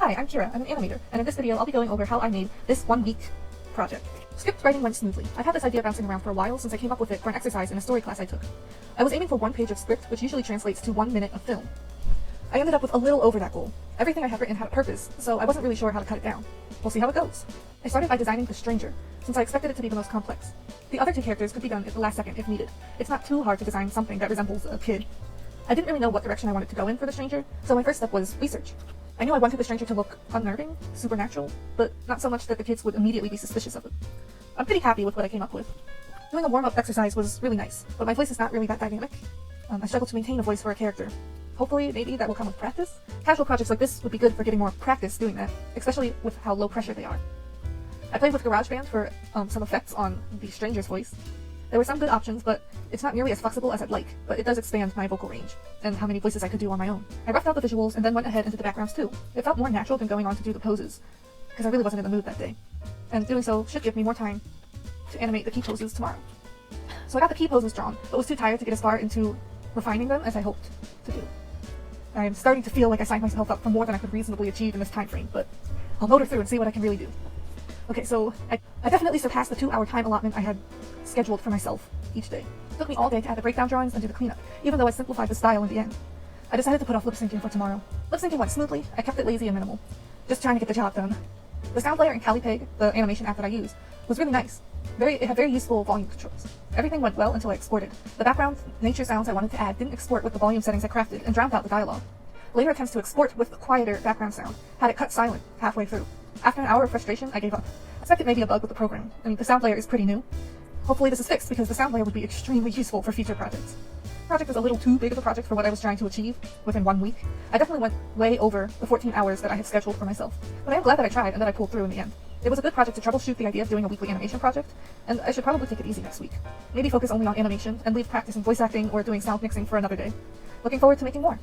Hi, I'm Kira, I'm an animator, and in this video I'll be going over how I made this 1 week project. Script writing went smoothly. I've had this idea bouncing around for a while since I came up with it for an exercise in a story class I took. I was aiming for 1 page of script, which usually translates to 1 minute of film. I ended up with a little over that goal. Everything I had written had a purpose, so I wasn't really sure how to cut it down. We'll see how it goes. I started by designing the stranger, since I expected it to be the most complex. The other 2 characters could be done at the last second if needed. It's not too hard to design something that resembles a kid. I didn't really know what direction I wanted to go in for the stranger, so my first step was research. I knew I wanted the stranger to look unnerving, supernatural, but not so much that the kids would immediately be suspicious of it. I'm pretty happy with what I came up with. Doing a warm-up exercise was really nice, but my voice is not really that dynamic. I struggle to maintain a voice for a character. Hopefully, maybe that will come with practice. Casual projects like this would be good for getting more practice doing that, especially with how low pressure they are. I played with GarageBand for some effects on the stranger's voice. There were some good options, but it's not nearly as flexible as I'd like, but it does expand my vocal range, and how many voices I could do on my own. I roughed out the visuals and then went ahead into the backgrounds too. It felt more natural than going on to do the poses, because I really wasn't in the mood that day. And doing so should give me more time to animate the key poses tomorrow. So I got the key poses drawn, but was too tired to get as far into refining them as I hoped to do. I'm starting to feel like I signed myself up for more than I could reasonably achieve in this time frame, but I'll motor through and see what I can really do. Okay, so I definitely surpassed the 2-hour time allotment I had scheduled for myself each day. It took me all day to add the breakdown drawings and do the cleanup, even though I simplified the style in the end. I decided to put off lip syncing for tomorrow. Lip syncing went smoothly. I kept it lazy and minimal, just trying to get the job done. The sound layer in CaliPeg, the animation app that I use, was really nice. It had very useful volume controls. Everything went well until I exported. The background nature sounds I wanted to add didn't export with the volume settings I crafted and drowned out the dialogue. Later attempts to export with the quieter background sound had it cut silent halfway through. After an hour of frustration, I gave up. I suspect it may be a bug with the program. I mean, the sound layer is pretty new. Hopefully this is fixed, because the sound layer would be extremely useful for future projects. The project was a little too big of a project for what I was trying to achieve within 1 week. I definitely went way over the 14 hours that I had scheduled for myself, but I am glad that I tried and that I pulled through in the end. It was a good project to troubleshoot the idea of doing a weekly animation project, and I should probably take it easy next week. Maybe focus only on animation and leave practicing voice acting or doing sound mixing for another day. Looking forward to making more.